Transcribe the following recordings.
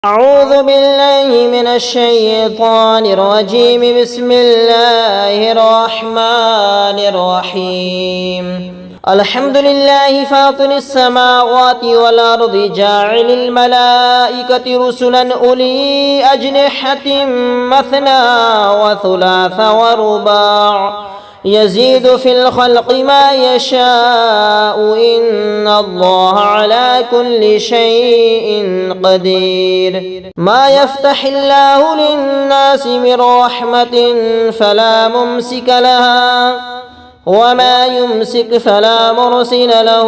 أعوذ بالله من الشيطان الرجيم. بسم الله الرحمن الرحيم. الحمد لله فاطر السماوات والأرض جاعل الملائكة رسلا أولي أجنحة مثنى وثلاث ورباع يزيد في الخلق ما يشاء إن الله على كل شيء قدير. ما يفتح الله للناس من رحمة فلا ممسك لها وما يمسك فلا مرسل له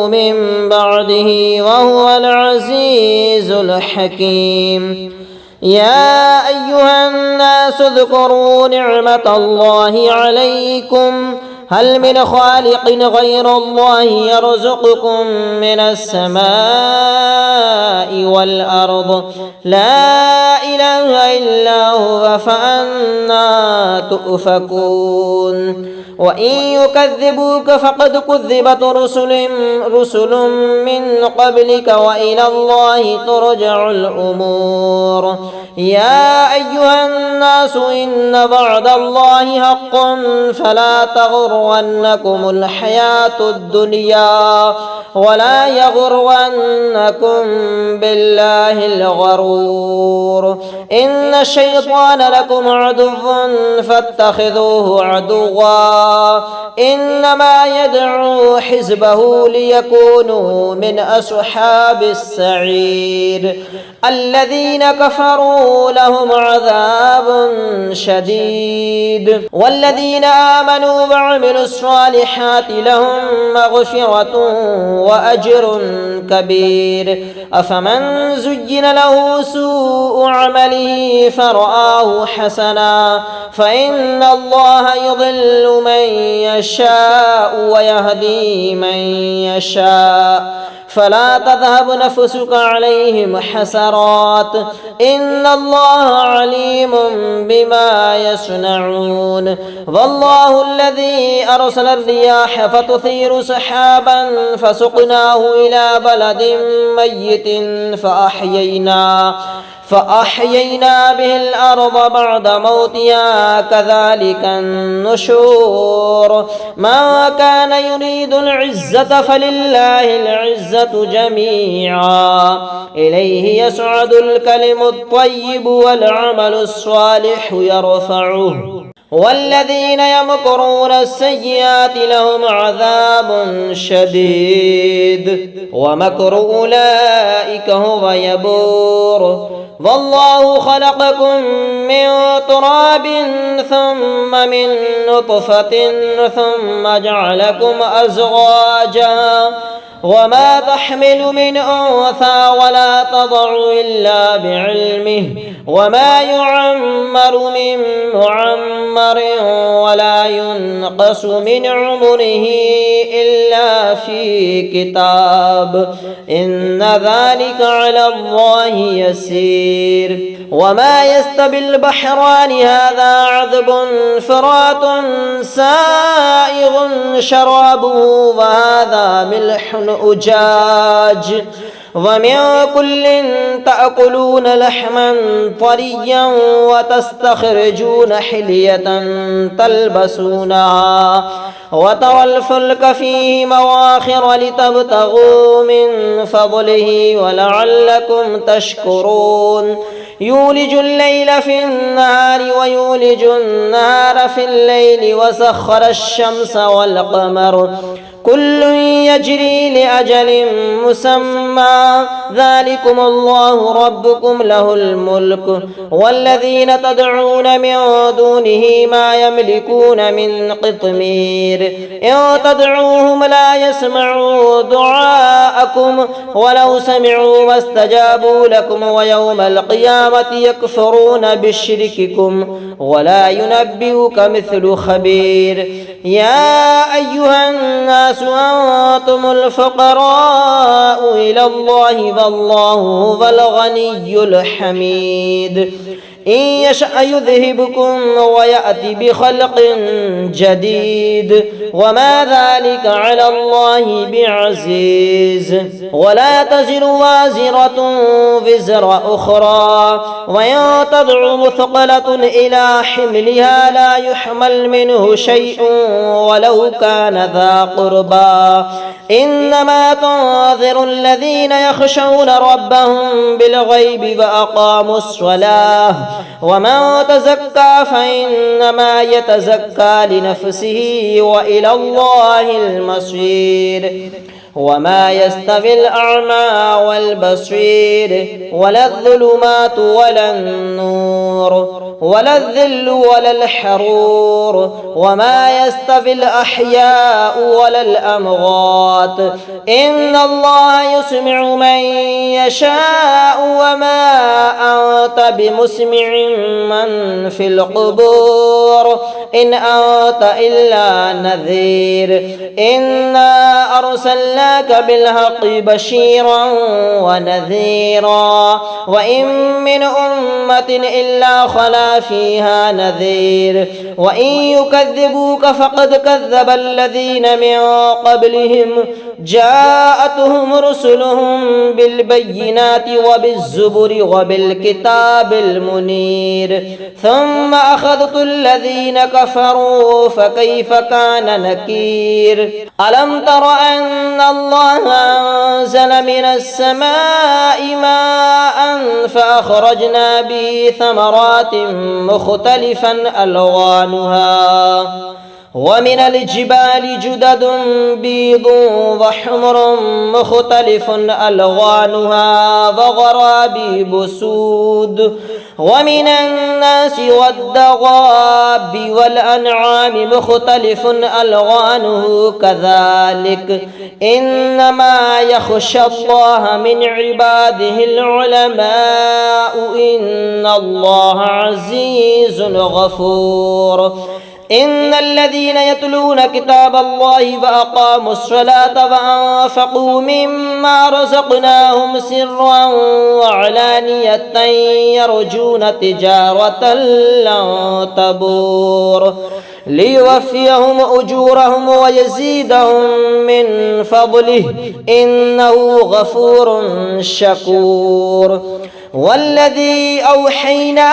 من بعده وهو العزيز الحكيم. يا أيها الناس اذكروا نعمة الله عليكم هل من خالق غير الله يرزقكم من السماء والأرض لا إله إلا هو فأنى تؤفكون. وإن يكذبوك فقد كذبت رسل من قبلك وإلى الله ترجع الأمور. يا أيها الناس إن وعد الله حق فلا تغرنكم الحياة الدنيا ولا يغرنكم بالله الغرور. إن الشيطان لكم عدو فاتخذوه عدوا إنما يدعو حزبه ليكونوا من أصحاب السعير. الذين كفروا لهم عذاب شديد والذين آمنوا وعملوا الصالحات لهم مغفرة وأجر كبير. أفمن زين له سوء عمله فرآه حسنا فإن الله يضل من يشاء ويهدي من يشاء فلا تذهب نفسك عليهم حسرات إن الله عليم بما يصنعون. والله الذي أرسل الرياح فتثير سحابا فسقناه إلى بلد ميت فأحيينا به الأرض بعد موتها كذلك النشور. من كان يريد العزة فلله العزة جميعا إليه يصعد الكلم الطيب والعمل الصالح يرفعه والذين يمكرون السيئات لهم عذاب شديد ومكر أولئك هو يبور. والله خلقكم من تراب ثم من نطفة ثم جعلكم أزواجا وما تحمل من أنثى ولا تضع إلا بعلمه وما يعمر من معمر ولا ينقص من عمره إلا في كتاب إن ذلك على الله يسير. وما يستوي البحران هذا عذب فرات سائغ شرابه وهذا ملح أجاج ومن كل تأكلون لحما طريا وتستخرجون حلية تلبسونها وترى الفلك فيه مواخر لتبتغوا من فضله ولعلكم تشكرون. يولج الليل في النهار ويولج النهار في الليل وسخر الشمس والقمر كل يجري لأجل مسمى ذلكم الله ربكم له الملك والذين تدعون من دونه ما يملكون من قطمير إن تدعوهم لا يسمعوا دعاءكم ولو سمعوا ما استجابوا لكم ويوم القيامة يكفرون بشرككم ولا ينبئك مثل خبير. يا أيها الناس الناس أنتم الفقراء إلى الله والله هو الغني الحميد إن يشأ يذهبكم ويأتي بخلق جديد وما ذلك على الله بعزيز ولا تزر وازرة وزر أخرى وإن تدع مثقلة إلى حملها لا يحمل منه شيء ولو كان ذا قربى إنما تنذر الذين يخشون ربهم بالغيب وأقاموا الصلاة ومن تزكى فإنما يتزكى لنفسه وإلى الله المصير وما يستوي الأعمى والبصير ولا الظلمات ولا النور ولا الذل ولا الحرور وما يستوي الأحياء ولا الأموات إن الله يسمع من يشاء وما أنت بمسمع من في القبور إن أنت إلا نذير إنا أرسلناك بالحق بشيرا ونذيرا وإن من أمة إلا خلا فيها نذير وإن يكذبوك فقد كذب الذين من قبلهم جاءتهم رسلهم بالبينات وبالزبر وبالكتاب المنير ثم أخذت الذين كفروا فكيف كان نكير ألم تر أن الله أنزل من السماء ماء فأخرجنا به ثمرات مختلفا ألوانها ومن الجبال جدد بيض وحمر مختلف ألوانها وغرابيب سود ومن الناس والدواب والأنعام مختلف ألوانه كذلك إنما يخشى الله من عباده العلماء إن الله عزيز غفور إن الذين يتلون كتاب الله وأقاموا الصلاة وأنفقوا مما رزقناهم سرا وعلانية يرجون تجارة لن تبور ليوفيهم أجورهم ويزيدهم من فضله إنه غفور شكور والذي أوحينا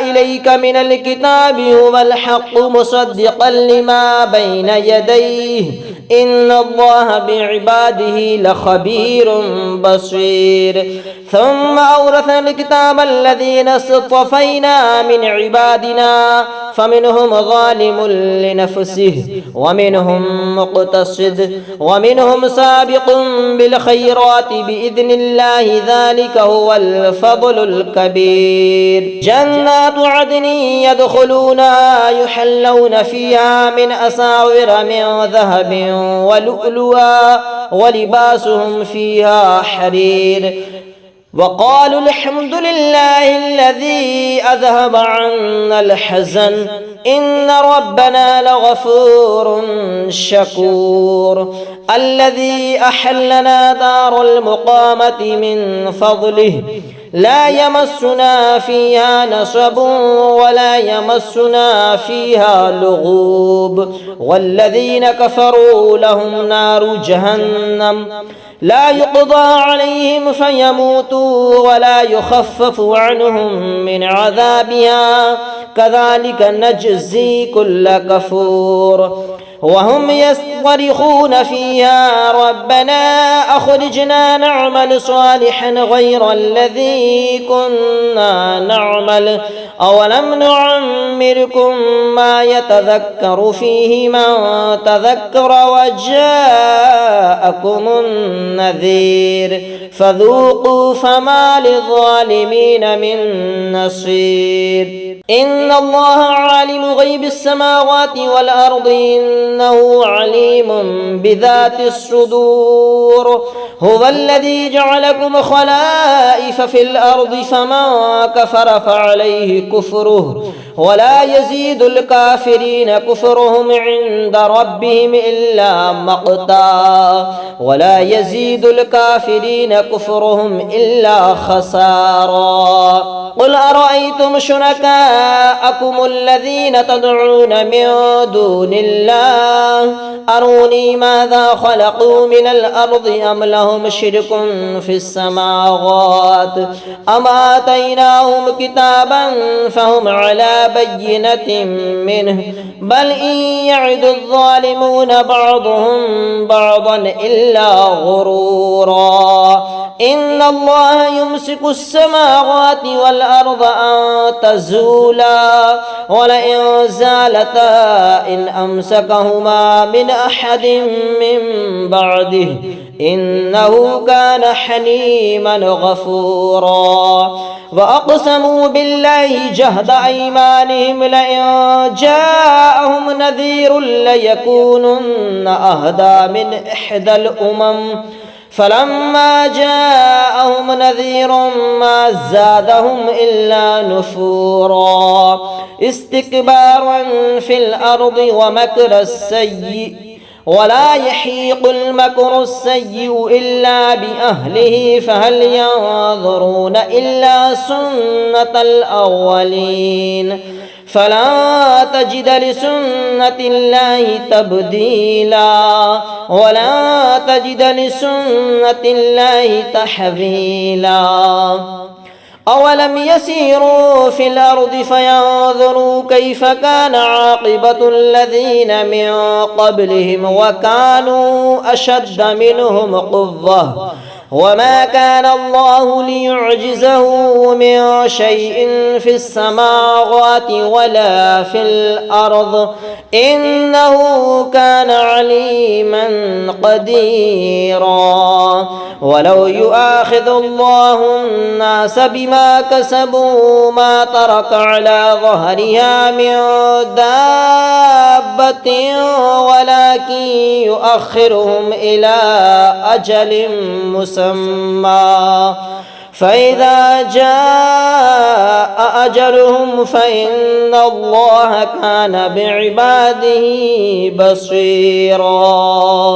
إليك من الكتاب هو الحق مصدقا لما بين يديه إن الله بعباده لخبير بصير ثم أورثنا الكتاب الذين اصطفينا من عبادنا فمنهم ظالم لنفسه ومنهم مقتصد ومنهم سابق بالخيرات بإذن الله ذلك هو الفضل الكبير جنات عدن يدخلونها يحلون فيها من أساور من ذهب ولؤلؤا ولباسهم فيها حرير وقالوا الحمد لله الذي أذهب عنا الحزن إن ربنا لغفور شكور الذي أحلنا دار المقامة من فضله لا يمسنا فيها نصب ولا يمسنا فيها لغوب والذين كفروا لهم نار جهنم لا يقضى عليهم فيموتوا ولا يخفف عنهم من عذابها كذلك نجزي كل كفور وهم يصطرخون فيها ربنا أخرجنا نعمل صالحا غير الذي كنا نعمل أولم نعمركم ما يتذكر فيه من تذكر وجاءكم النذير فذوقوا فما للظالمين من نصير إن الله عالم غيب السماوات والأرض إنه عليم بذات الصدور هو الذي جعلكم خلائف في الأرض فمن كفر فعليه كفره ولا يزيد الكافرين كفرهم عند ربهم إلا مقتا ولا يزيد الكافرين كفرهم إلا خسارا. قل أرأيتم شركاءكم الذين تدعون من دون الله أروني ماذا خلقوا من الأرض أم لهم شرك في السماوات أم آتيناهم كتابا فهم على بينة منه بل إن يعد الظالمون بعضهم بعضا إلا غرورا. إن الله يمسك السماوات والأرض أن تزولا ولئن زالتا إن أمسكهما من أحد من بعده إنه كان حليما غفورا. وأقسموا بالله جهد أيمانهم لئن جاءهم نذير ليكونن أهدى من إحدى الأمم فلما جاءهم نذير ما زادهم إلا نفورا استكبارا في الأرض ومكر السيء ولا يحيق المكر السيء إلا بأهله فهل ينظرون إلا سنة الأولين فلا تجد لسنة الله تبديلا ولا تجد لسنة الله تحويلا. أولم يسيروا في الأرض فينظروا كيف كان عاقبة الذين من قبلهم وكانوا أشد منهم قوة وما كان الله ليعجزه من شيء في السماوات ولا في الأرض إنه كان عليما قديرا. ولو يؤاخذ الله الناس بما كسبوا ما ترك على ظهرها من دابة ولكن يؤخرهم إلى أجل مسمى فإذا جاء أجلهم فإن الله كان بعباده بصيرا.